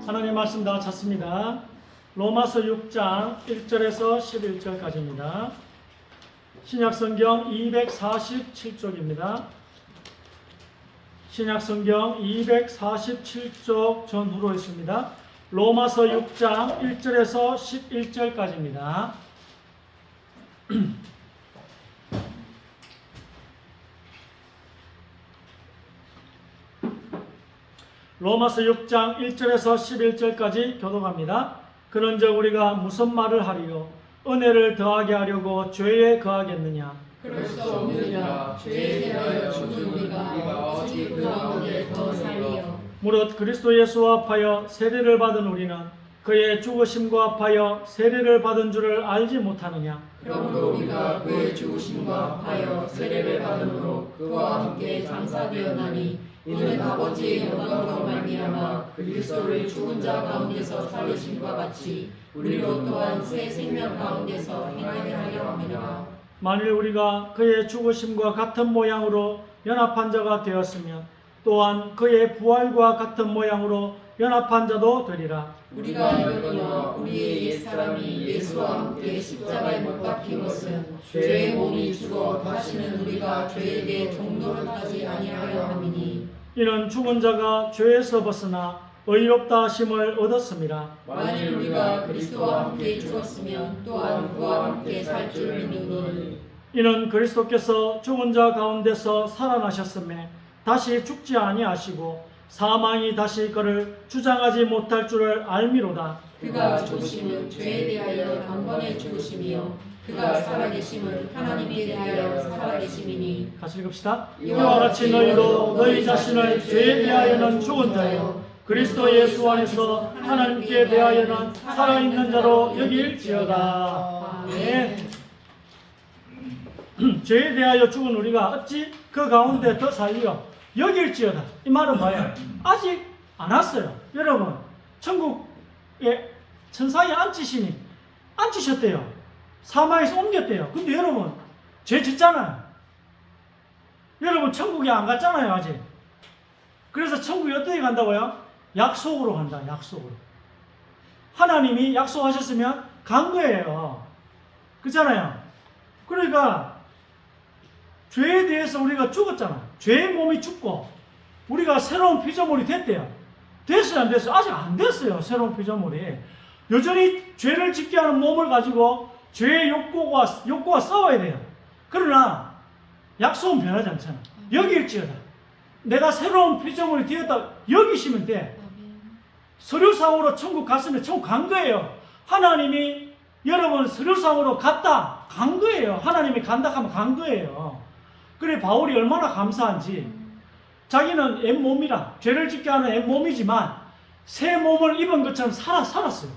하나님 말씀 다 찾습니다. 로마서 6장 1절에서 11절까지입니다. 신약성경 247쪽입니다. 신약성경 247쪽 전후로 있습니다. 로마서 6장 1절에서 11절까지입니다. 로마서 6장 1절에서 11절까지 교독합니다. 그런즉 우리가 무슨 말을 하리요? 은혜를 더하게 하려고 죄에 거하겠느냐? 그럴 수 없느니라. 죄에 대하여 죽은 우리가 어찌 그 가운데 더 살리요? 무릇 그리스도 예수와 합하여 세례를 받은 우리는 그의 죽으심과 합하여 세례를 받은 줄을 알지 못하느냐? 그러므로 우리가 그의 죽으심과 합하여 세례를 받음으로 그와 함께 장사되었나니 이는 아버지의 영광으로 말미암아 그리스도를 죽은 자 가운데서 살리심과 같이 우리로 또한 새 생명 가운데서 행하게 하려 함이라. 만일 우리가 그의 죽으심과 같은 모양으로 연합한 자가 되었으면 또한 그의 부활과 같은 모양으로 연합한 자도 되리라. 우리가 알거니와 우리의 옛사람이 예수와 함께 십자가에 못 박힌 것은 죄의 몸이 죽어 다시는 우리가 죄에게 종노릇하지 아니하려 함이니 이는 죽은 자가 죄에서 벗어나 의롭다 하심을 얻었음이라. 만일 우리가 그리스도와 함께 죽었으면 또한 그와 함께 살 줄 믿느니 이는 그리스도께서 죽은 자 가운데서 살아나셨음에 다시 죽지 아니하시고 사망이 다시 그를 주장하지 못할 줄을 알미로다. 그가 죽으심은 죄에 대하여 단번에 죽으심이요 그가 살아계심은 하나님에 대하여 살아계심이니 같이 읽읍시다. 이와 같이 너희도 너희 자신을 죄에 대하여는 죽은 자요 그리스도 예수 안에서 하나님께 대하여는 살아있는 자로 여길지어다. 아멘. 죄에 대하여 죽은 우리가 어찌 그 가운데 더 살려 여길지어다. 이 말은 뭐예요? 아직 안 왔어요. 여러분, 천국에 천사에 앉히셨대요. 사망에서 옮겼대요. 근데 여러분, 죄 짓잖아요. 여러분, 천국에 안 갔잖아요, 아직. 그래서 천국에 어떻게 간다고요? 약속으로 간다, 약속으로. 하나님이 약속하셨으면 간 거예요. 그렇잖아요. 그러니까, 죄에 대해서 우리가 죽었잖아. 죄의 몸이 죽고 우리가 새로운 피조물이 됐대요. 됐어요, 안 됐어요? 아직 안 됐어요, 새로운 피조물이. 여전히 죄를 짓게 하는 몸을 가지고 죄의 욕구와 싸워야 돼요. 그러나 약속은 변하지 않잖아. 여길지어다. 내가 새로운 피조물이 되었다 여기시면 돼. 서류상으로 천국 갔으면 천국 간 거예요. 하나님이 여러분 서류상으로 갔다 간 거예요. 하나님이 간다 하면 간 거예요. 그래 바울이 얼마나 감사한지 자기는 옛몸이라 죄를 짓게 하는 옛몸이지만 새 몸을 입은 것처럼 살았어요.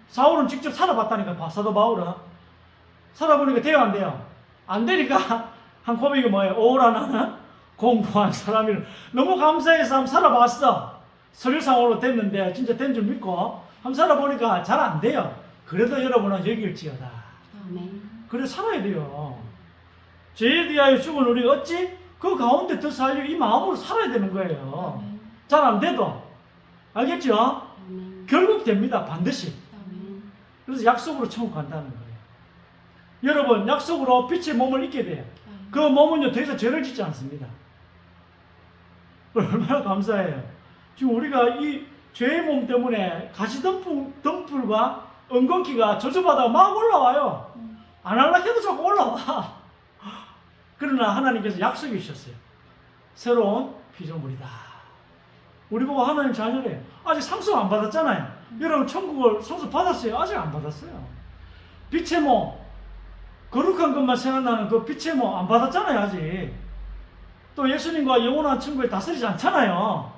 사울은 직접 살아봤다니까. 사도 바울은 살아보니까 돼요 안 돼요? 안 되니까 한 고백이 뭐예요? 오라 나는 공부한 사람이 너무 감사해서 한번 살아봤어. 서류상으로 됐는데 진짜 된 줄 믿고 한번 살아보니까 잘 안 돼요. 그래도 여러분은 여길지어다. 아멘. 그래 살아야 돼요. 죄에 대하여 죽은 우리가 어찌 그 가운데 더 살려 이 마음으로 살아야 되는 거예요. 잘 안 돼도 알겠죠? 아멘. 결국 됩니다. 반드시. 아멘. 그래서 약속으로 천국 간다는 거예요. 여러분 약속으로 빛의 몸을 입게 돼요. 그 몸은요 더 이상 죄를 짓지 않습니다. 얼마나 감사해요. 지금 우리가 이 죄의 몸 때문에 가시덤불과 엉겅퀴가 저주받아 막 올라와요. 안 하려고 해도 자꾸 올라와. 그러나 하나님께서 약속해 주셨어요. 새로운 피조물이다. 우리 보고 하나님 자녀래요. 아직 상속 안 받았잖아요. 여러분 천국을 상속 받았어요? 아직 안 받았어요. 빛의 몸, 거룩한 것만 생각나는 그 빛의 몸 안 받았잖아요. 아직. 또 예수님과 영원한 천국에 다스리지 않잖아요.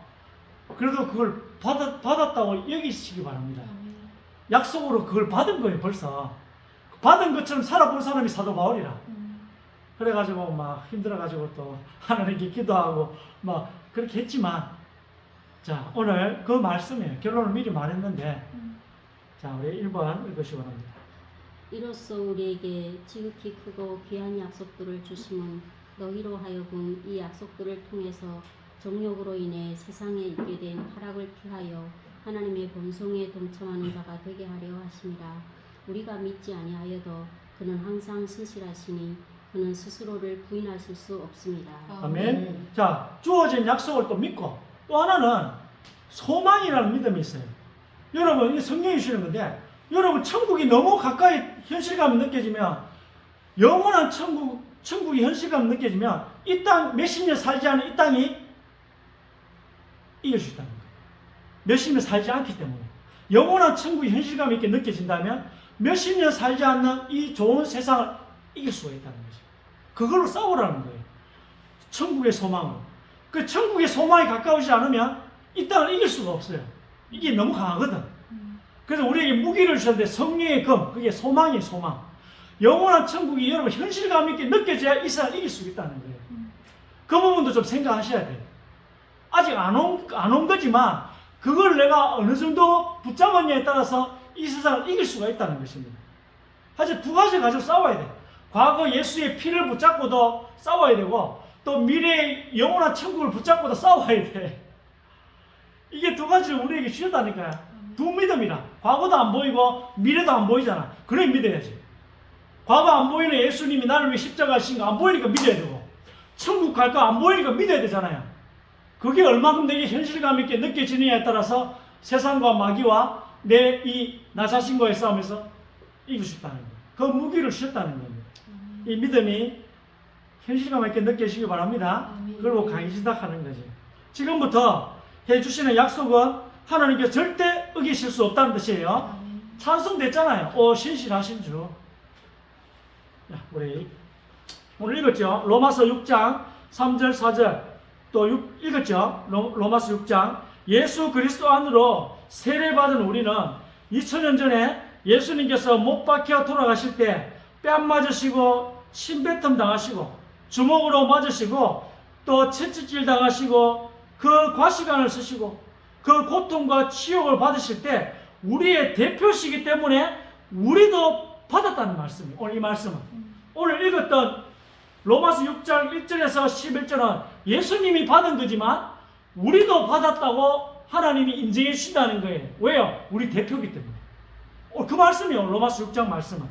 그래도 그걸 받았다고 여기시기 바랍니다. 약속으로 그걸 받은 거예요. 벌써 받은 것처럼 살아본 사람이 사도 바울이라. 그래가지고 막 힘들어가지고 또 하나님께 기도하고 막 그렇게 했지만 자 오늘 그 말씀이에요. 결론을 미리 말했는데 자 우리 1번 읽으시기 바랍니다. 이로써 우리에게 지극히 크고 귀한 약속들을 주심은 너희로 하여금 이 약속들을 통해서 정욕으로 인해 세상에 있게 된 타락을 피하여 하나님의 본성에 동참하는 자가 되게 하려 하심이라. 우리가 믿지 아니하여도 그는 항상 신실하시니 그는 스스로를 부인하실 수 없습니다. 아멘. 자, 주어진 약속을 또 믿고 또 하나는 소망이라는 믿음이 있어요. 여러분, 이 성경이 주시는 건데 여러분 천국이 너무 가까이 현실감이 느껴지면 영원한 천국이 현실감이 느껴지면 이 땅 몇십 년 살지 않은 이 땅이 이길 수 있다는 거예요. 몇십 년 살지 않기 때문에 영원한 천국이 현실감 있게 느껴진다면 몇십 년 살지 않는 이 좋은 세상을 이길 수가 있다는 거죠. 그걸로 싸우라는 거예요. 천국의 소망을. 그 천국의 소망이 가까우지 않으면 이 땅을 이길 수가 없어요. 이게 너무 강하거든. 그래서 우리에게 무기를 주셨는데 성령의 검, 그게 소망이에요, 소망. 영원한 천국이 여러분 현실감 있게 느껴져야 이 세상을 이길 수 있다는 거예요. 그 부분도 좀 생각하셔야 돼요. 아직 안 온 거지만 그걸 내가 어느 정도 붙잡았냐에 따라서 이 세상을 이길 수가 있다는 것입니다. 사실 두 가지 가지고 싸워야 돼요. 과거 예수의 피를 붙잡고도 싸워야 되고 또 미래의 영원한 천국을 붙잡고도 싸워야 돼. 이게 두 가지를 우리에게 주셨다니까요. 두 믿음이라. 과거도 안 보이고 미래도 안 보이잖아. 그래 믿어야지. 과거 안 보이는 예수님이 나를 위해 십자가 하신 거 안 보이니까 믿어야 되고 천국 갈 거 안 보이니까 믿어야 되잖아요. 그게 얼마큼 내게 현실감 있게 느껴지느냐에 따라서 세상과 마귀와 나 자신과의 싸움에서 이길 수 있다는 거예요. 그 무기를 주셨다는 겁니다. 이 믿음이 현실감 있게 느껴지기 바랍니다. 그리고 강의지닥하는 거지. 지금부터 해주시는 약속은 하나님께 절대 어기실 수 없다는 뜻이에요. 찬송됐잖아요. 오 신실하신 주. 우리 오늘 읽었죠. 로마서 6장 3절 4절 또 읽었죠. 로마서 6장 예수 그리스도 안으로 세례받은 우리는 2000년 전에 예수님께서 못 박혀 돌아가실 때 뺨 맞으시고 침뱉음 당하시고 주먹으로 맞으시고 또 채찍질 당하시고 그 과시간을 쓰시고 그 고통과 치욕을 받으실 때 우리의 대표시기 때문에 우리도 받았다는 말씀이에요. 오늘 이 말씀은 오늘 읽었던 로마서 6장 1절에서 11절은 예수님이 받은 거지만 우리도 받았다고 하나님이 인정해 주신다는 거예요. 왜요? 우리 대표이기 때문에. 그 말씀이요. 로마서 6장 말씀은.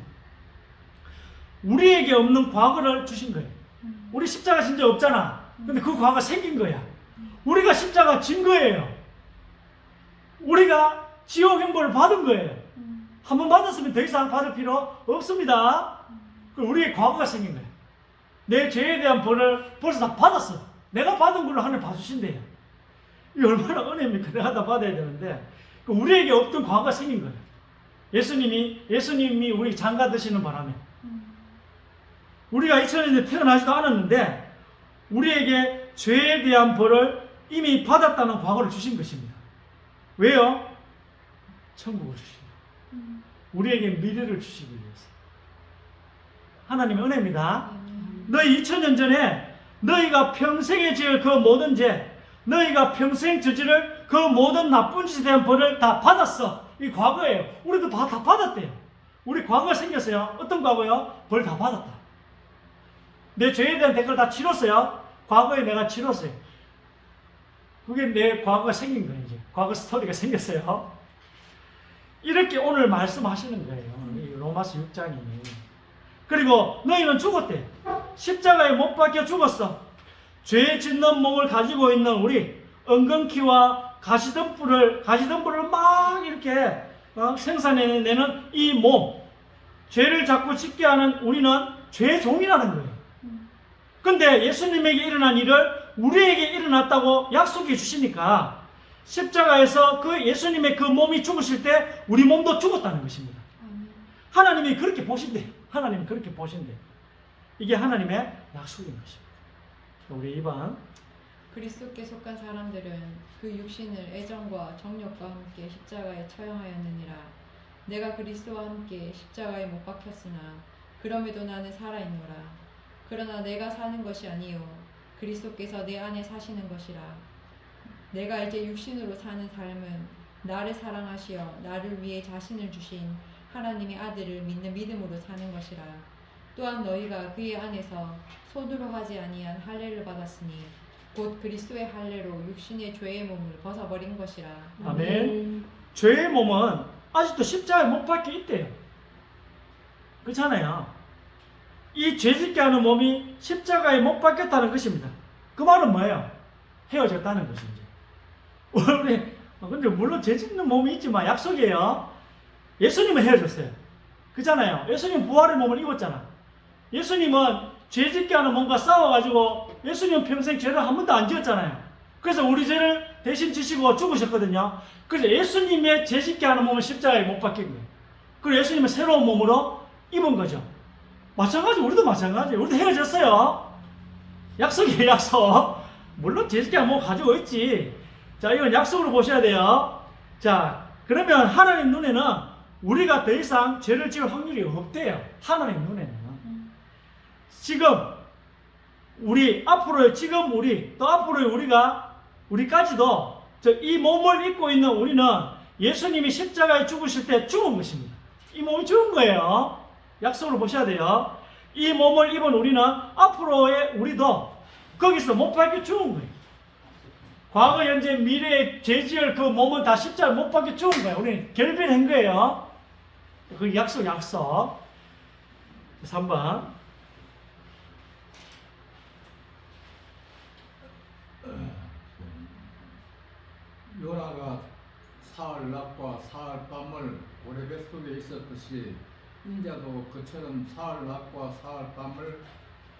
우리에게 없는 과거를 주신 거예요. 우리 십자가 진 적 없잖아. 근데 그 과거가 생긴 거야. 우리가 십자가 진 거예요. 우리가 지옥 형벌을 받은 거예요. 한 번 받았으면 더 이상 받을 필요 없습니다. 우리의 과거가 생긴 거예요. 내 죄에 대한 벌을 벌써 다 받았어. 내가 받은 걸로 하나님 봐주신대요. 이게 얼마나 은혜입니까? 내가 다 받아야 되는데 우리에게 없던 과거가 생긴 거예요. 예수님이 우리 장가 드시는 바람에 우리가 2000년에 태어나지도 않았는데 우리에게 죄에 대한 벌을 이미 받았다는 과거를 주신 것입니다. 왜요? 천국을 주시고 우리에게 미래를 주시기 위해서. 하나님의 은혜입니다. 너희 2000년 전에 너희가 평생에 지을 그 모든 죄, 너희가 평생 저지를 그 모든 나쁜 짓에 대한 벌을 다 받았어. 이 과거예요. 우리도 다 받았대요. 우리 과거가 생겼어요. 어떤 과거요? 벌 다 받았다. 내 죄에 대한 대가를 다 치렀어요. 과거에 내가 치렀어요. 그게 내 과거가 생긴 거예요. 이제 과거 스토리가 생겼어요. 이렇게 오늘 말씀하시는 거예요. 이 로마서 6장이. 그리고 너희는 죽었대. 십자가에 못 박혀 죽었어. 죄 짓는 몸을 가지고 있는 우리 엉겅퀴와 가시덤불을 막 이렇게 생산해내는 이 몸, 죄를 자꾸 짓게 하는 우리는 죄의 종이라는 거예요. 근데 예수님에게 일어난 일을 우리에게 일어났다고 약속해 주시니까 십자가에서 그 예수님의 그 몸이 죽으실 때 우리 몸도 죽었다는 것입니다. 하나님이 그렇게 보신대요. 하나님이 그렇게 보신대요. 이게 하나님의 약속인 것입니다. 우리 2번 그리스도께 속한 사람들은 그 육신을 애정과 정욕과 함께 십자가에 처형하였느니라. 내가 그리스도와 함께 십자가에 못 박혔으나 그럼에도 나는 살아있노라. 그러나 내가 사는 것이 아니요 그리스도께서 내 안에 사시는 것이라. 내가 이제 육신으로 사는 삶은 나를 사랑하시어 나를 위해 자신을 주신 하나님의 아들을 믿는 믿음으로 사는 것이라. 또한 너희가 그의 안에서 손으로 하지 아니한 할례를 받았으니 곧 그리스도의 할례로 육신의 죄의 몸을 벗어버린 것이라. 아멘. 죄의 몸은 아직도 십자가에 못 박혀 있대요. 그렇잖아요. 이 죄짓게 하는 몸이 십자가에 못 박혔다는 것입니다. 그 말은 뭐예요? 헤어졌다는 것이지. 우리 근데 물론 죄짓는 몸이 있지만 약속이에요. 예수님은 헤어졌어요. 그렇잖아요. 예수님 부활의 몸을 입었잖아. 예수님은 죄짓게 하는 몸과 싸워가지고 예수님은 평생 죄를 한 번도 안 지었잖아요. 그래서 우리 죄를 대신 지시고 죽으셨거든요. 그래서 예수님의 죄짓게 하는 몸은 십자가에 못 박힌 거예요. 그리고 예수님은 새로운 몸으로 입은 거죠. 마찬가지, 우리도 마찬가지예요. 우리도 헤어졌어요. 약속이에요, 약속. 물론 죄짓게 하는 몸 가지고 있지. 자, 이건 약속으로 보셔야 돼요. 자, 그러면 하나님 눈에는 우리가 더 이상 죄를 지을 확률이 없대요. 하나님 눈에는. 지금 우리 앞으로의 지금 우리 또 앞으로의 우리까지도 이 몸을 입고 있는 우리는 예수님이 십자가에 죽으실 때 죽은 것입니다. 이 몸이 죽은 거예요. 약속으로 보셔야 돼요. 이 몸을 입은 우리는 앞으로의 우리도 거기서 못 박혀 죽은 거예요. 과거, 현재, 미래의 죄 지을 그 몸은 다 십자가에 못 박혀 죽은 거예요. 우리는 결별한 거예요. 그 약속. 3번. 요나가 사흘 낮과 사흘 밤을 고래 뱃속에 있었듯이 인자도 그처럼 사흘 낮과 사흘 밤을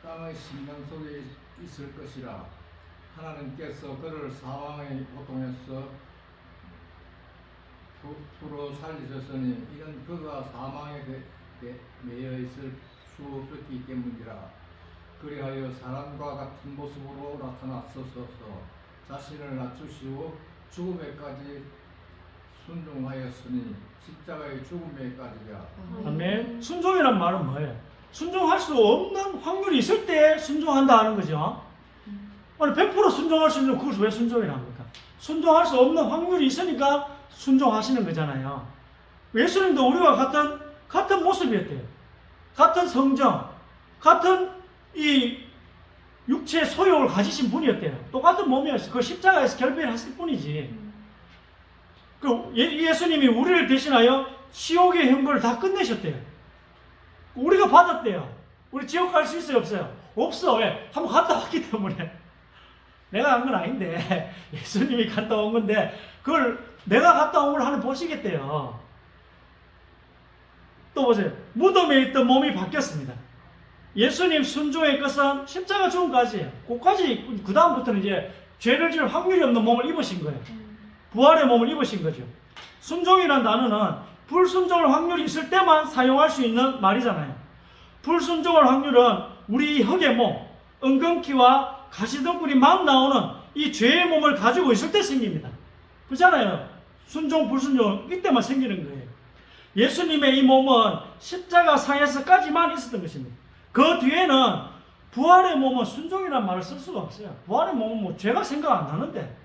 땅의 심장 속에 있을 것이라. 하나님께서 그를 사망의 고통에서 풀어 살리셨으니 이는 그가 사망에 매여 있을 수 없었기 때문이라. 그리하여 사람과 같은 모습으로 나타났소서. 자신을 낮추시고 죽음에까지 순종하였으니 십자가의 죽음에까지야. 아멘. 순종이란 말은 뭐예요? 순종할 수 없는 확률이 있을 때 순종한다 하는 거죠. 아니 100% 순종할 수 있는 그것을 왜 순종이라 합니까? 순종할 수 없는 확률이 있으니까 순종하시는 거잖아요. 예수님도 우리와 같은 모습이었대요. 같은 성정, 같은 이 육체의 소욕을 가지신 분이었대요. 똑같은 몸이었어요. 그 십자가에서 결별했을 뿐이지. 그 예수님이 우리를 대신하여 지옥의 형벌을 다 끝내셨대요. 우리가 받았대요. 우리 지옥 갈 수 있어요, 없어요? 없어. 왜? 한번 갔다 왔기 때문에. 내가 간 건 아닌데 예수님이 갔다 온 건데 그걸 내가 갔다 온 걸 하나 보시겠대요. 또 보세요. 무덤에 있던 몸이 바뀌었습니다. 예수님 순종의 것은 십자가 죽음까지예요. 그까지 그 다음부터는 이제 죄를 지을 확률이 없는 몸을 입으신 거예요. 부활의 몸을 입으신 거죠. 순종이라는 단어는 불순종할 확률이 있을 때만 사용할 수 있는 말이잖아요. 불순종할 확률은 우리 흙의 몸, 은근키와 가시덤불이 막 나오는 이 죄의 몸을 가지고 있을 때 생깁니다. 그렇잖아요. 순종, 불순종 이때만 생기는 거예요. 예수님의 이 몸은 십자가 상에서까지만 있었던 것입니다. 그 뒤에는 부활의 몸은 순종이라는 말을 쓸 수가 없어요. 부활의 몸은 뭐 죄가 생각 안 나는데.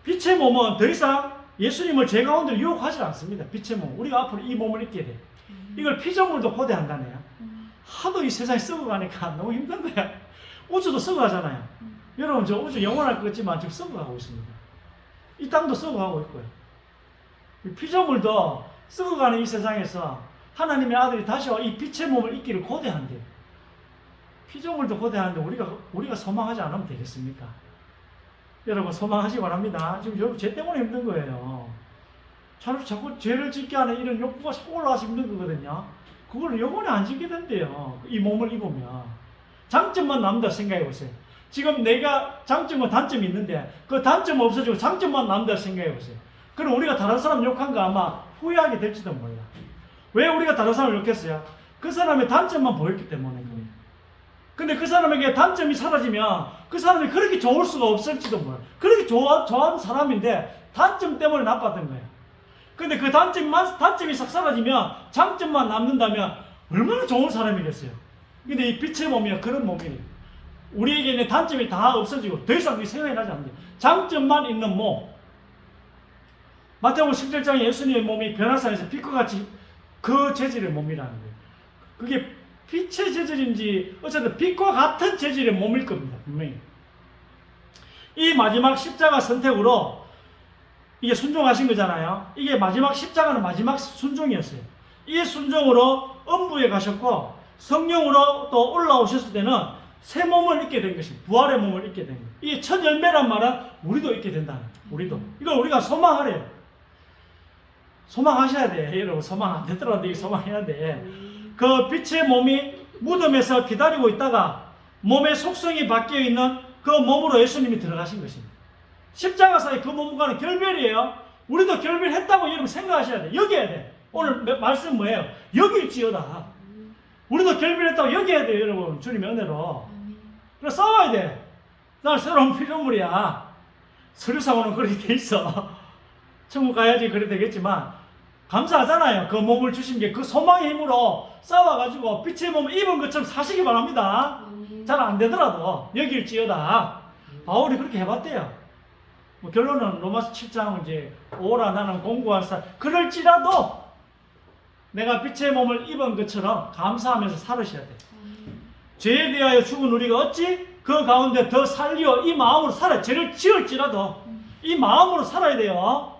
빛의 몸은 더 이상 예수님을 죄 가운데로 유혹하지 않습니다. 빛의 몸. 우리가 앞으로 이 몸을 입게 돼. 이걸 피조물도 고대한다네요. 하도 이 세상이 썩어가니까 너무 힘든 거야. 우주도 썩어가잖아요. 여러분 저 우주 영원할 것 같지만 지금 썩어가고 있습니다. 이 땅도 썩어가고 있고요. 피조물도 썩어가는 이 세상에서 하나님의 아들이 다시 와 이 빛의 몸을 입기를 고대한대요. 피조물도 고대하는데 우리가 소망하지 않으면 되겠습니까? 여러분 소망하시기 바랍니다. 지금 여러분 죄 때문에 힘든 거예요. 자꾸 죄를 짓게 하는 이런 욕구가 자꾸 올라와서 힘든 거거든요. 그걸 영원히 안 짓게 된대요. 이 몸을 입으면. 장점만 남다 생각해 보세요. 지금 내가 장점과 단점이 있는데 그 단점 없어지고 장점만 남다 생각해 보세요. 그럼 우리가 다른 사람 욕한 거 아마 후회하게 될지도 몰라. 왜 우리가 다른 사람을 욕했어요? 그 사람의 단점만 보였기 때문에 그래요. 근데 그 사람에게 단점이 사라지면 그 사람이 그렇게 좋을 수가 없을지도 몰라. 그렇게 좋아하는 사람인데 단점 때문에 나빴던 거예요. 근데 그 단점이 싹 사라지면 장점만 남는다면 얼마나 좋은 사람이겠어요. 근데 이 빛의 몸이야 그런 몸이에요. 우리에게는 단점이 다 없어지고 더 이상 생각이 나지 않는데 장점만 있는 몸. 마태복음 17장에 예수님의 몸이 변화산에서 빛과 같이 그 재질의 몸이라는 거예요. 그게 빛의 재질인지 어쨌든 빛과 같은 재질의 몸일 겁니다. 분명히. 이 마지막 십자가 선택으로 이게 순종하신 거잖아요. 이게 마지막 십자가는 마지막 순종이었어요. 이 순종으로 음부에 가셨고 성령으로 또 올라오셨을 때는 새 몸을 입게 된 것입니다. 부활의 몸을 입게 된 거예요. 이게 첫 열매란 말은 우리도 입게 된다는 거예요. 우리도. 이걸 우리가 소망하래요. 소망하셔야 돼. 여러분 소망 안 되더라도 이게 소망해야 돼. 그 빛의 몸이 무덤에서 기다리고 있다가 몸의 속성이 바뀌어 있는 그 몸으로 예수님이 들어가신 것입니다. 십자가사의 그 몸과는 결별이에요. 우리도 결별했다고 여러분 생각하셔야 돼. 여겨야 돼. 오늘 말씀 뭐예요? 여길지어다. 우리도 결별했다고 여겨야 돼요, 여러분. 주님의 은혜로. 그래서 싸워야 돼. 난 새로운 피조물이야. 서류상으로는 그렇게 돼 있어. 천국 가야지 그래 되겠지만 감사하잖아요. 그 몸을 주신 게 그 소망의 힘으로 싸워가지고 빛의 몸을 입은 것처럼 사시기 바랍니다. 잘 안 되더라도 여길지어다. 바울이 그렇게 해봤대요. 뭐 결론은 로마서 7장 이제 오라 나는 공고할 사 그럴지라도 내가 빛의 몸을 입은 것처럼 감사하면서 살으셔야 돼. 죄에 대하여 죽은 우리가 어찌 그 가운데 더 살리어 이 마음으로 살아야 죄를 지을지라도 이 마음으로 살아야 돼요.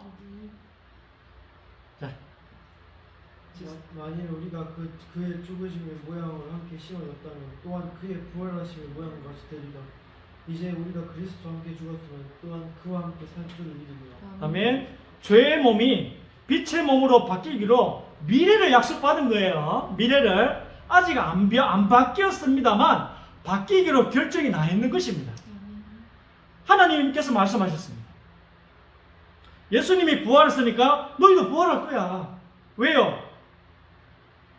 자, 만일 우리가 그의 죽으심의 모양을 함께 심어졌다면 또한 그의 부활하심의 모양과 같이 되리라. 이제 우리가 그리스도와 함께 죽었으면 또한 그와 함께 살 줄을 믿으리라. 아멘. 죄의 몸이 빛의 몸으로 바뀌기로 미래를 약속받은 거예요. 미래를 아직 안 바뀌었습니다만 바뀌기로 결정이 나 있는 것입니다. 하나님께서 말씀하셨습니다. 예수님이 부활했으니까 너희도 부활할 거야. 왜요?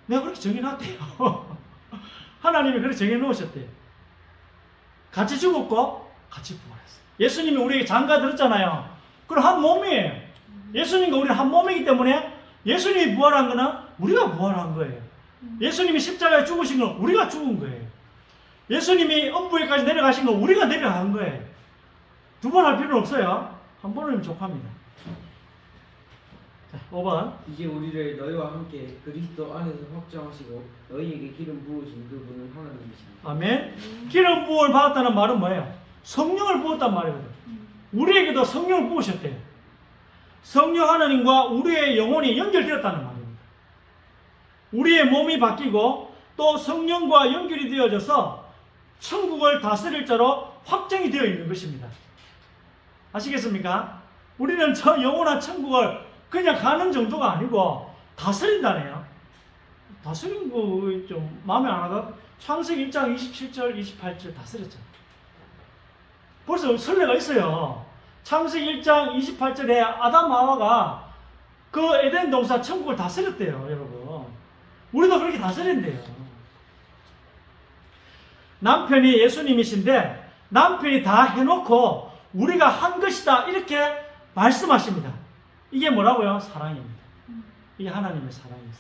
내가 그렇게 정해놨대요. 하나님이 그렇게 정해놓으셨대요. 같이 죽었고 같이 부활했어요. 예수님이 우리에게 장가 들었잖아요. 그럼 한 몸이에요. 예수님과 우리는 한 몸이기 때문에 예수님이 부활한 거는 우리가 부활한 거예요. 예수님이 십자가에 죽으신 건 우리가 죽은 거예요. 예수님이 음부에까지 내려가신 건 우리가 내려간 거예요. 두 번 할 필요는 없어요. 한 번이면 족합니다. 자, 5번. 이제 우리를 너희와 함께 그리스도 안에서 확정하시고 너희에게 기름 부으신 그분은 하나님이십니다. 아멘. 기름 부음을 받았다는 말은 뭐예요? 성령을 부었단 말이거든. 우리에게도 성령을 부으셨대요. 성령 하나님과 우리의 영혼이 연결되었다는 말입니다. 우리의 몸이 바뀌고 또 성령과 연결이 되어져서 천국을 다스릴 자로 확정이 되어 있는 것입니다. 아시겠습니까? 우리는 저 영원한 천국을 그냥 가는 정도가 아니고 다스린다네요. 다스린 거 좀 마음에 안 하다. 창세기 1장 27절, 28절 다스렸죠. 벌써 설레가 있어요. 창세기 1장 28절에 아담 하와가 그 에덴 동산 천국을 다스렸대요, 여러분. 우리도 그렇게 다스린대요. 남편이 예수님이신데 남편이 다 해놓고 우리가 한 것이다 이렇게 말씀하십니다. 이게 뭐라고요? 사랑입니다. 이게 하나님의 사랑입니다.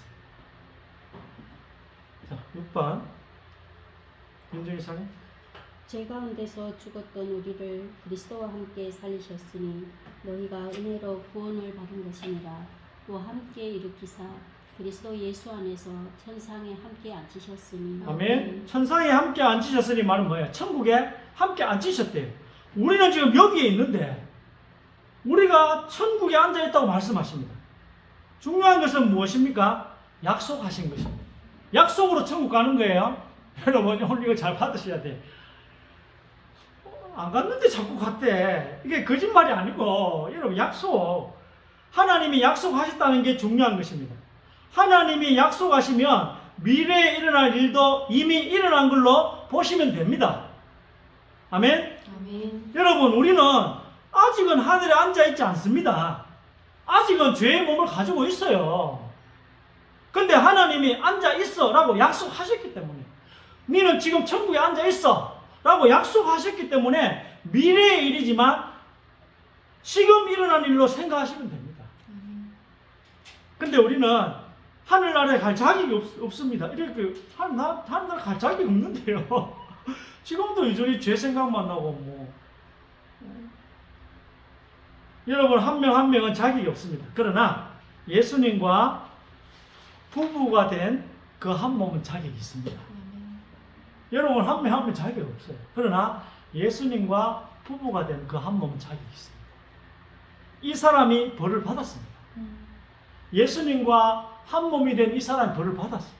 자, 6번 윤정희 사님. 죄 가운데서 죽었던 우리를 그리스도와 함께 살리셨으니 너희가 은혜로 구원을 받은 것이니라. 또 함께 일으키사 그리스도 예수 안에서 천상에 함께 앉히셨으니. 아멘. 천상에 함께 앉히셨으니 말은 뭐예요? 천국에 함께 앉히셨대요. 우리는 지금 여기에 있는데 우리가 천국에 앉아있다고 말씀하십니다. 중요한 것은 무엇입니까? 약속하신 것입니다. 약속으로 천국 가는 거예요. 여러분 오늘 이거 잘 받으셔야 돼요. 안 갔는데 자꾸 갔대. 이게 거짓말이 아니고 여러분 약속. 하나님이 약속하셨다는 게 중요한 것입니다. 하나님이 약속하시면 미래에 일어날 일도 이미 일어난 걸로 보시면 됩니다. 아멘? 아멘. 여러분 우리는 아직은 하늘에 앉아있지 않습니다. 아직은 죄의 몸을 가지고 있어요. 근데 하나님이 앉아있어 라고 약속하셨기 때문에 너는 지금 천국에 앉아있어 라고 약속하셨기 때문에 미래의 일이지만 지금 일어난 일로 생각하시면 됩니다. 근데 우리는 하늘나라에 갈 자격이 없습니다. 이렇게 하늘나라 갈 자격이 없는데요. 지금도 여전히 죄 생각만 나고 뭐 여러분 한 명 한 명은 자격이 없습니다. 그러나 예수님과 부부가 된 그 한 몸은 자격이 있습니다. 아멘. 여러분 한 명 한 명 자격이 없어요. 그러나 예수님과 부부가 된 그 한 몸은 자격이 있습니다. 이 사람이 벌을 받았습니다. 예수님과 한 몸이 된 이 사람이 벌을 받았어요.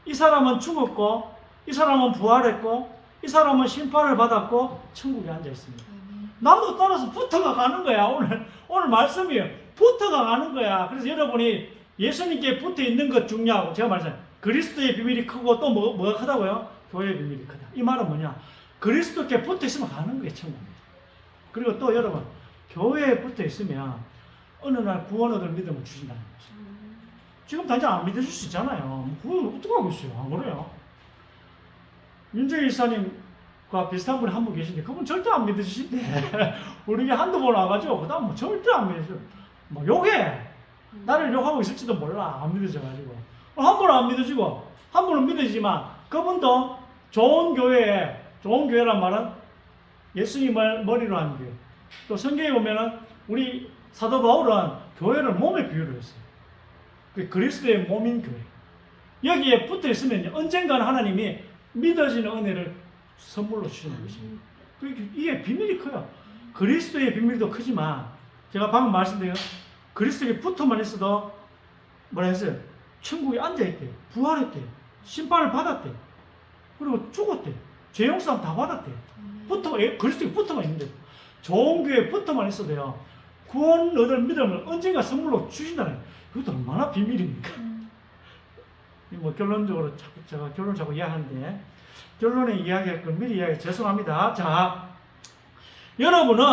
이 사람은 죽었고, 이 사람은 부활했고, 이 사람은 심판을 받았고 천국에 앉아 있습니다. 아멘. 나도 따라서 붙어가 가는 거야. 오늘 말씀이에요. 붙어가 가는 거야. 그래서 여러분이 예수님께 붙어 있는 것 중요하고, 제가 말했잖아요. 그리스도의 비밀이 크고 또 뭐가 크다고요? 교회의 비밀이 크다. 이 말은 뭐냐? 그리스도께 붙어 있으면 가는 거예요, 천국입니다. 그리고 또 여러분, 교회에 붙어 있으면 어느 날 구원 얻을 믿음을 주신다는 거죠. 지금 당장 안 믿어줄 수 있잖아요. 구원 어떡하고 있어요? 안 그래요? 윤정일 사님과 비슷한 분이 한 분 계신데 그분 절대 안 믿어주신대. 우리 한두 번 와가지고 그 다음 뭐 절대 안 믿어줘. 뭐 욕해. 나를 욕하고 있을지도 몰라. 안 믿어져가지고. 한 번은 안 믿어지고 한 번은 믿어지지만 그분도 좋은 교회란 말은 예수님을 머리로 한 교회. 또 성경에 보면은 우리 사도 바울은 교회를 몸에 비유를 했어요. 그 그리스도의 몸인 교회. 여기에 붙어 있으면 언젠가는 하나님이 믿어지는 은혜를 선물로 주시는 것입니다. 이게 비밀이 커요. 그리스도의 비밀도 크지만 제가 방금 말씀드린 그리스도에 붙어만 있어도 뭐라 했어요? 천국에 앉아있대요. 부활했대요. 심판을 받았대요. 그리고 죽었대요. 죄 용서 다 받았대요. 그리스도에 붙어만 있는데 좋은 교회에 붙어만 있어도요. 구원 얻을 믿음을 언젠가 선물로 주신다는 거예요. 그것도 얼마나 비밀입니까? 뭐 결론적으로 제가 결론 자꾸 이야기하는데 결론에 이야기할 건 미리 이야기 죄송합니다. 자, 여러분은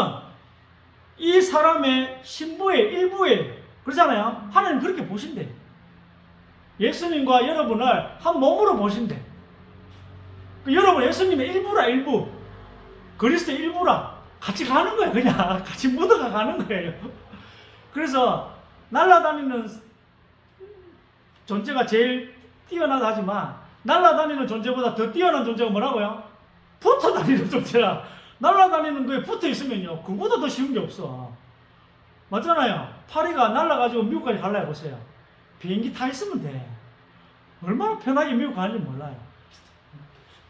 이 사람의 신부의 일부예요. 그렇잖아요. 하나님 그렇게 보신대. 예수님과 여러분을 한 몸으로 보신대. 여러분 예수님의 일부라 일부. 그리스도의 일부라. 같이 가는 거예요. 그냥 같이 묻어가 가는 거예요. 그래서 날아다니는 존재가 제일 뛰어나다 하지만 날아다니는 존재보다 더 뛰어난 존재가 뭐라고요? 붙어 다니는 존재라. 날아다니는 거에 붙어 있으면요 그보다 더 쉬운 게 없어. 맞잖아요. 파리가 날아가지고 미국까지 갈라 해보세요. 비행기 타 있으면 돼. 얼마나 편하게 미국 가는지 몰라요.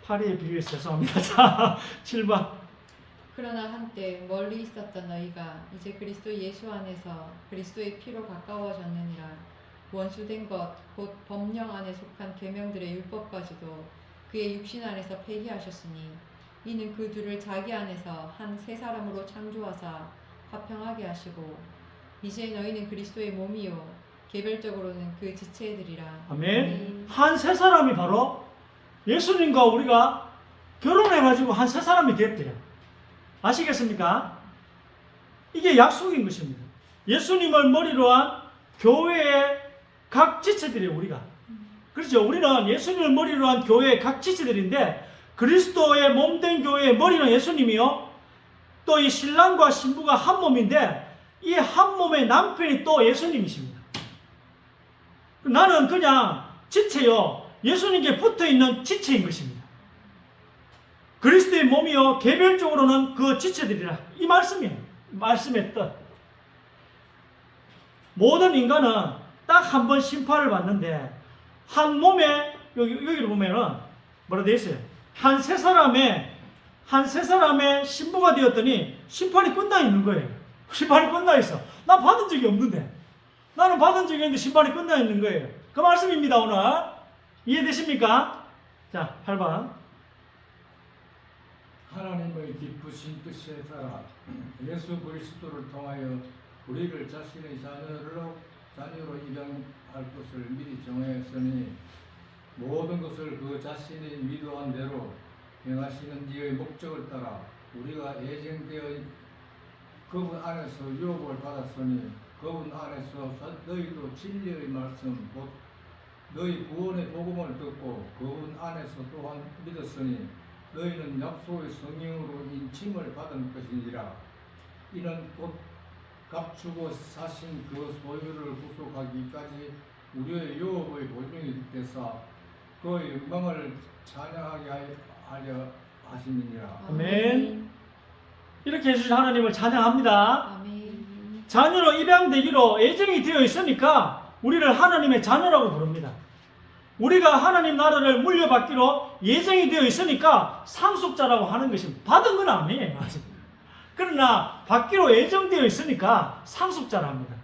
파리에 비유해서 죄송합니다. 자, 7번. 그러나 한때 멀리 있었던 너희가 이제 그리스도 예수 안에서 그리스도의 피로 가까워졌느니라. 원수된 것 곧 법령 안에 속한 계명들의 율법까지도 그의 육신 안에서 폐기하셨으니 이는 그 둘을 자기 안에서 한 새 사람으로 창조하사 화평하게 하시고 이제 너희는 그리스도의 몸이요 개별적으로는 그 지체들이라. 아멘. 한 세 사람이 바로 예수님과 우리가 결혼해가지고 한 세 사람이 됐대요. 아시겠습니까? 이게 약속인 것입니다. 예수님을 머리로 한 교회의 각 지체들이에요, 우리가. 그렇죠? 우리는 예수님을 머리로 한 교회의 각 지체들인데 그리스도의 몸된 교회의 머리는 예수님이요. 또 이 신랑과 신부가 한 몸인데 이 한 몸의 남편이 또 예수님이십니다. 나는 그냥 지체요. 예수님께 붙어있는 지체인 것입니다. 그리스도의 몸이요. 개별적으로는 그 지체들이라. 이 말씀이에요. 말씀의 뜻. 모든 인간은 딱 한 번 심판을 받는데 한 몸에 여기를 보면은 뭐라 되어 있어요? 한 세 사람의 신부가 되었더니 심판이 끝나 있는 거예요. 심판이 끝나 있어. 난 받은 적이 없는데. 나는 받은 적이 있는데 심판이 끝나 있는 거예요. 그 말씀입니다, 오늘. 이해되십니까? 자, 8번. 하나님의 기쁘신 뜻에 따라 예수 그리스도를 통하여 우리를 자신의 자녀로 입양할 것을 미리 정하였으니 모든 것을 그 자신이 위도한 대로 행하시는 이의 목적을 따라 우리가 예정되어 그분 안에서 유업을 받았으니 그분 안에서 너희도 진리의 말씀 곧 너희 구원의 복음을 듣고 그분 안에서 또한 믿었으니 너희는 약속의 성령으로 인침을 받은 것이니라. 이는 곧 값주고 사신 그 소유를 구속하기까지 우리의 유업의 보증이 되사 그의 영광을 찬양하게 하려 하시느니라. 아멘. 이렇게 해주신 하나님을 찬양합니다. 아멘. 자녀로 입양되기로 예정이 되어 있으니까 우리를 하나님의 자녀라고 부릅니다. 우리가 하나님 나라를 물려받기로 예정이 되어 있으니까 상속자라고 하는 것입니다. 받은 건 아니에요, 아직. 그러나 받기로 예정되어 있으니까 상속자랍니다.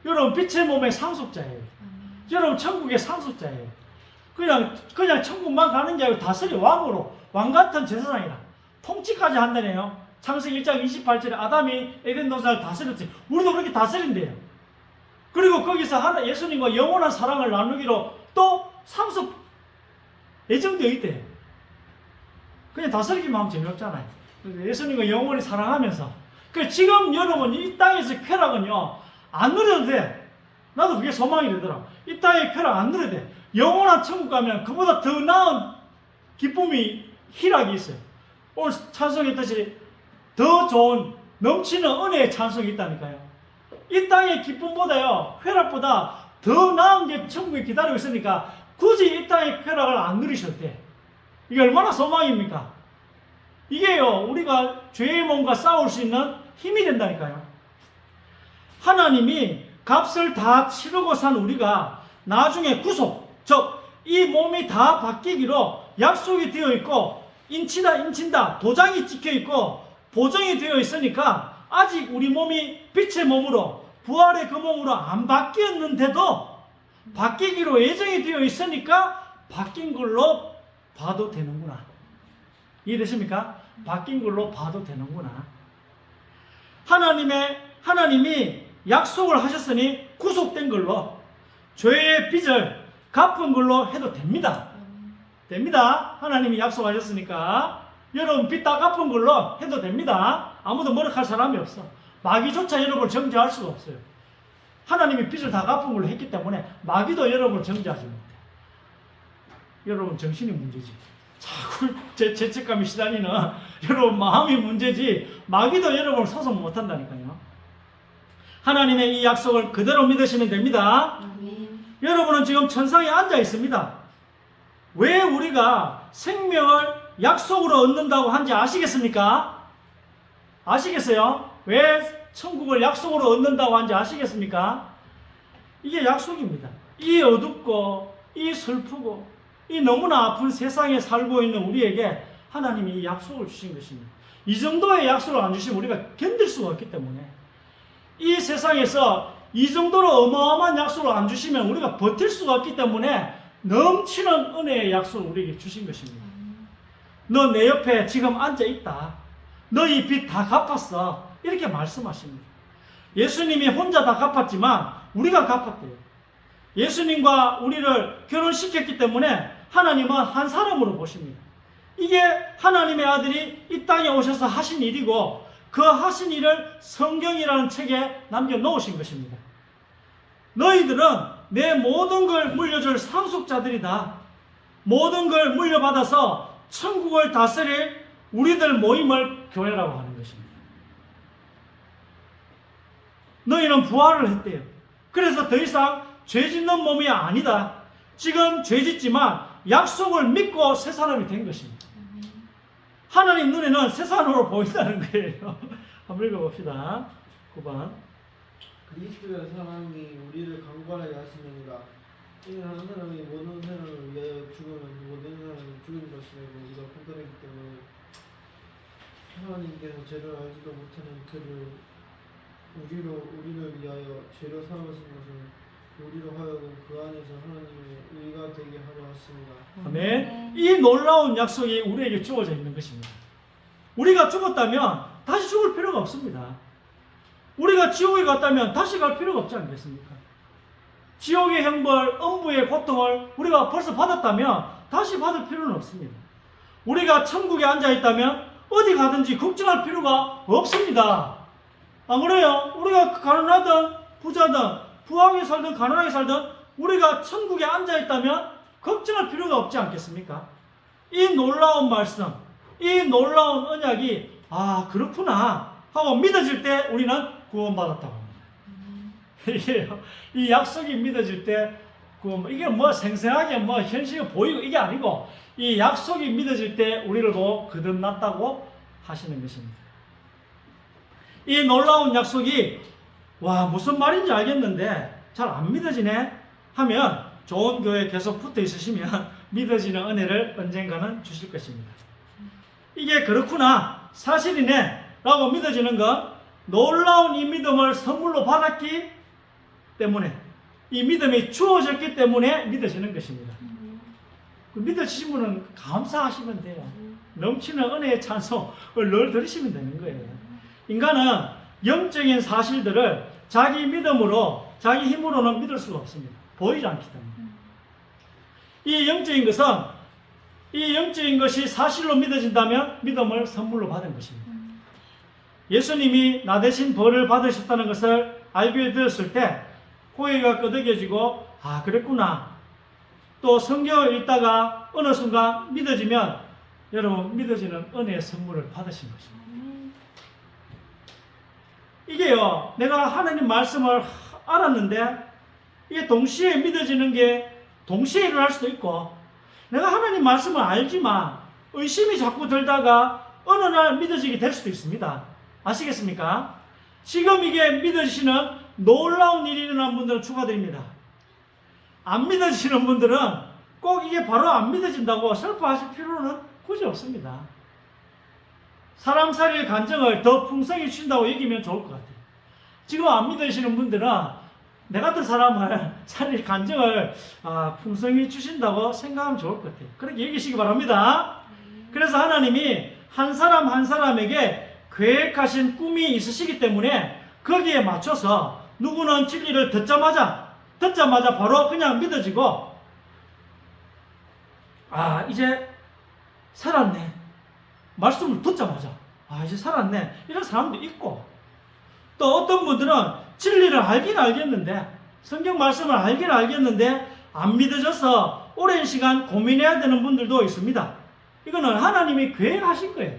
여러분, 빛의 몸의 상속자예요. 여러분, 천국의 상속자예요. 그냥 천국만 가는 게 아니고 다스리 왕으로, 왕 같은 제사장이라 통치까지 한다네요. 창세기 1장 28절에 아담이 에덴 동산을 다스렸지. 우리도 그렇게 다스린대요. 그리고 거기서 예수님과 영원한 사랑을 나누기로 또 상속 예정되어 있대요. 그냥 다스리기만 하면 재미없잖아요. 예수님과 영원히 사랑하면서. 지금 여러분 이 땅에서 쾌락은요 안 누려도 돼. 나도 그게 소망이 되더라. 이 땅의 쾌락 안 누려도 돼. 영원한 천국 가면 그보다 더 나은 기쁨이, 희락이 있어요. 오늘 찬송했듯이 더 좋은 넘치는 은혜의 찬송이 있다니까요. 이 땅의 기쁨보다요, 쾌락보다 더 나은 게 천국에 기다리고 있으니까 굳이 이 땅의 쾌락을 안 누리셔도 돼. 이게 얼마나 소망입니까? 이게요, 우리가 죄의 몸과 싸울 수 있는 힘이 된다니까요. 하나님이 값을 다 치르고 산 우리가 나중에 구속, 즉 이 몸이 다 바뀌기로 약속이 되어 있고 인친다 도장이 찍혀 있고 보정이 되어 있으니까 아직 우리 몸이 빛의 몸으로 부활의 그 몸으로 안 바뀌었는데도 바뀌기로 예정이 되어 있으니까 바뀐 걸로 봐도 되는구나. 이해되십니까? 바뀐 걸로 봐도 되는구나. 하나님이 약속을 하셨으니 구속된 걸로 죄의 빚을 갚은 걸로 해도 됩니다. 됩니다. 하나님이 약속하셨으니까 여러분 빚 다 갚은 걸로 해도 됩니다. 아무도 뭐라 할 사람이 없어. 마귀조차 여러분을 정죄할 수가 없어요. 하나님이 빚을 다 갚은 걸로 했기 때문에 마귀도 여러분을 정죄하지 못해. 여러분 정신이 문제지. 자꾸 죄책감이 시달리는 여러분 마음이 문제지 마귀도 여러분을 소송 못한다니까요. 하나님의 이 약속을 그대로 믿으시면 됩니다. 여러분은 지금 천상에 앉아 있습니다. 왜 우리가 생명을 약속으로 얻는다고 한지 아시겠습니까? 아시겠어요? 왜 천국을 약속으로 얻는다고 한지 아시겠습니까? 이게 약속입니다. 이 어둡고 이 슬프고 이 너무나 아픈 세상에 살고 있는 우리에게 하나님이 이 약속을 주신 것입니다. 이 정도의 약속을 안 주시면 우리가 견딜 수가 없기 때문에 이 세상에서 이 정도로 어마어마한 약속을 안 주시면 우리가 버틸 수가 없기 때문에 넘치는 은혜의 약속을 우리에게 주신 것입니다. 너 내 옆에 지금 앉아 있다. 너희 빚 다 갚았어. 이렇게 말씀하십니다. 예수님이 혼자 다 갚았지만 우리가 갚았대요. 예수님과 우리를 결혼시켰기 때문에 하나님은 한 사람으로 보십니다. 이게 하나님의 아들이 이 땅에 오셔서 하신 일이고 그 하신 일을 성경이라는 책에 남겨놓으신 것입니다. 너희들은 내 모든 걸 물려줄 상속자들이다. 모든 걸 물려받아서 천국을 다스릴 우리들 모임을 교회라고 하는 것입니다. 너희는 부활을 했대요. 그래서 더 이상 죄 짓는 몸이 아니다. 지금 죄 짓지만 약속을 믿고 새 사람이 된 것입니다. 하나님 눈에는 새 사람으로 보인다는 거예요. 한번 읽어봅시다. 9번. 그리스도의 사랑이 우리를 강건하게 하시느니라. 이는 한 사람이 모든 사람을 위하여 죽으면 모든 사람이 죽은 것이라고 우리가 판단하기 때문에 하나님께서 죄를 알지도 못하는 그를 우리를 위하여 죄로 삼으신 것은 우리로 하여금 그 안에서 하나님의 의가 되게 하려 하십니다. 아멘. 이 놀라운 약속이 우리에게 주어져 있는 것입니다. 우리가 죽었다면 다시 죽을 필요가 없습니다. 우리가 지옥에 갔다면 다시 갈 필요가 없지 않겠습니까? 지옥의 형벌, 음부의 고통을 우리가 벌써 받았다면 다시 받을 필요는 없습니다. 우리가 천국에 앉아있다면 어디 가든지 걱정할 필요가 없습니다. 안 그래요? 우리가 가난하든 부자든 부하게 살든 가난하게 살든 우리가 천국에 앉아있다면 걱정할 필요가 없지 않겠습니까? 이 놀라운 말씀, 이 놀라운 언약이 아 그렇구나 하고 믿어질 때 우리는 구원받았다고 합니다. 이 약속이 믿어질 때 이게 뭐 생생하게 뭐 현실이 보이고 이게 아니고 이 약속이 믿어질 때 우리를 보고 거듭났다고 하시는 것입니다. 이 놀라운 약속이 와 무슨 말인지 알겠는데 잘 안 믿어지네 하면 좋은 교회에 계속 붙어 있으시면 믿어지는 은혜를 언젠가는 주실 것입니다. 이게 그렇구나, 사실이네 라고 믿어지는 건 놀라운 이 믿음을 선물로 받았기 때문에, 이 믿음이 주어졌기 때문에 믿어지는 것입니다. 그 믿어지신 분은 감사하시면 돼요. 넘치는 은혜의 찬송을 늘 들으시면 되는 거예요. 인간은 영적인 사실들을 자기 믿음으로, 자기 힘으로는 믿을 수가 없습니다. 보이지 않기 때문에. 이 영적인 것은, 이 영적인 것이 사실로 믿어진다면 믿음을 선물로 받은 것입니다. 예수님이 나 대신 벌을 받으셨다는 것을 알게 되었을 때 고개가 끄덕여지고, 아 그랬구나. 또 성경을 읽다가 어느 순간 믿어지면 여러분 믿어지는 은혜의 선물을 받으신 것입니다. 이게요, 내가 하나님 말씀을 알았는데 이게 동시에 믿어지는 게 동시에 일어날 수도 있고, 내가 하나님 말씀을 알지만 의심이 자꾸 들다가 어느 날 믿어지게 될 수도 있습니다. 아시겠습니까? 지금 이게 믿어지시는 놀라운 일이 일어난 분들은 축하드립니다. 안 믿어지시는 분들은 꼭 이게 바로 안 믿어진다고 슬퍼하실 필요는 굳이 없습니다. 사람 살릴 간증을 더 풍성히 주신다고 여기면 좋을 것 같아요. 지금 안 믿으시는 분들은 내 같은 사람을 살릴 간증을 풍성히 주신다고 생각하면 좋을 것 같아요. 그렇게 여기시기 바랍니다. 그래서 하나님이 한 사람 한 사람에게 계획하신 꿈이 있으시기 때문에 거기에 맞춰서 누구는 진리를 듣자마자 바로 그냥 믿어지고, 이제 살았네. 말씀을 듣자마자 이제 살았네. 이런 사람도 있고, 또 어떤 분들은 진리를 알긴 알겠는데, 성경 말씀을 알긴 알겠는데 안 믿어져서 오랜 시간 고민해야 되는 분들도 있습니다. 이거는 하나님이 계획하신 거예요.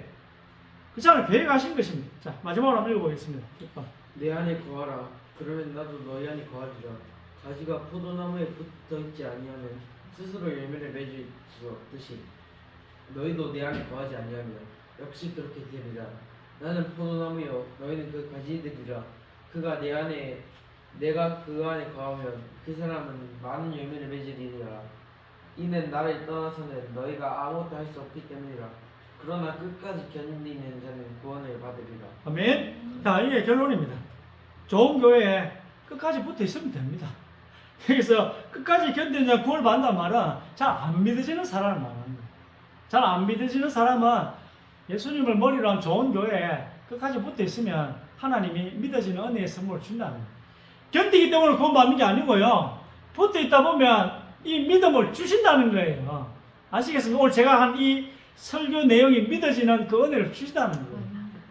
그렇잖아요. 계획하신 것입니다. 자, 마지막으로 한번 읽어보겠습니다. 6번. 내 안에 거하라. 그러면 나도 너희 안에 거하리라. 가지가 포도나무에 붙어있지 아니하면 스스로 열매를 맺을 수 없듯이 너희도 내 안에 거하지 아니하면 역시 그렇게 되리라. 나는 포도나무요 너희는 그 가지들이라. 그가 내 안에 내가 그 안에 거하면 그 사람은 많은 열매를 맺으리라. 이는 나를 떠나서는 너희가 아무것도 할 수 없기 때문이라. 그러나 끝까지 견디는 자는 구원을 받으리라. 아멘. 자, 이게 결론입니다. 좋은 교회에 끝까지 붙어 있으면 됩니다. 여기서 끝까지 견디는 자 구원을 받는다는 말은 잘 안 믿어지는 사람을 말하는 거예요. 잘 안 믿어지는 사람은 예수님을 머리로 한 좋은 교회에 끝까지 붙어 있으면 하나님이 믿어지는 은혜의 선물을 준다는 거예요. 견디기 때문에 구원 받는 게 아니고요, 붙어 있다 보면 이 믿음을 주신다는 거예요. 아시겠습니까? 오늘 제가 한 이 설교 내용이 믿어지는 그 은혜를 주신다는 거예요.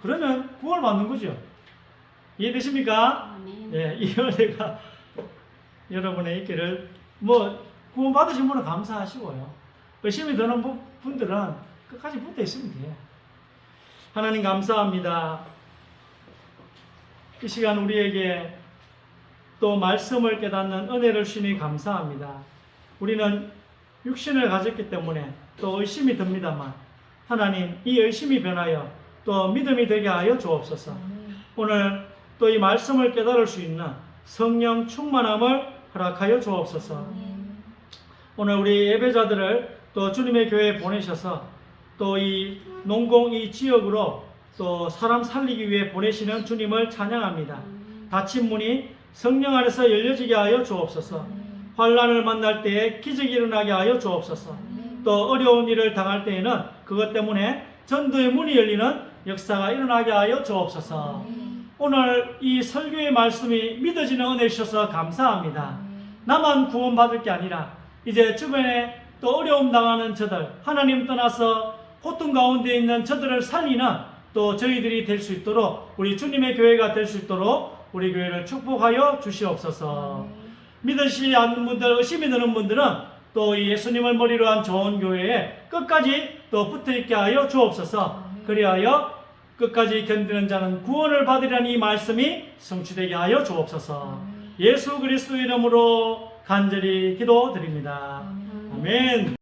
그러면 구원을 받는 거죠. 이해되십니까? 아멘. 예, 이 은혜가 여러분의 있기를, 구원 받으신 분은 감사하시고요, 의심이 드는 분들은 끝까지 붙어 있으면 돼요. 하나님 감사합니다. 이 시간 우리에게 또 말씀을 깨닫는 은혜를 주시니 감사합니다. 우리는 육신을 가졌기 때문에 또 의심이 듭니다만, 하나님 이 의심이 변하여 또 믿음이 되게 하여 주옵소서. 오늘 또 이 말씀을 깨달을 수 있는 성령 충만함을 허락하여 주옵소서. 오늘 우리 예배자들을 또 주님의 교회에 보내셔서 또 이 농공 이 지역으로 또 사람 살리기 위해 보내시는 주님을 찬양합니다. 닫힌 문이 성령 안에서 열려지게 하여 주옵소서. 환난을 만날 때에 기적이 일어나게 하여 주옵소서. 또 어려운 일을 당할 때에는 그것 때문에 전도의 문이 열리는 역사가 일어나게 하여 주옵소서. 오늘 이 설교의 말씀이 믿어지는 은혜 주셔서 감사합니다. 나만 구원받을 게 아니라 이제 주변에 또 어려움 당하는 저들, 하나님 떠나서 고통 가운데 있는 저들을 살리는 또 저희들이 될 수 있도록, 우리 주님의 교회가 될 수 있도록 우리 교회를 축복하여 주시옵소서. 믿으시지 않는 분들, 의심이 드는 분들은 또 이 예수님을 머리로 한 좋은 교회에 끝까지 또 붙어있게 하여 주옵소서. 그리하여 끝까지 견디는 자는 구원을 받으리라는 이 말씀이 성취되게 하여 주옵소서. 예수 그리스도 이름으로 간절히 기도드립니다. 아멘.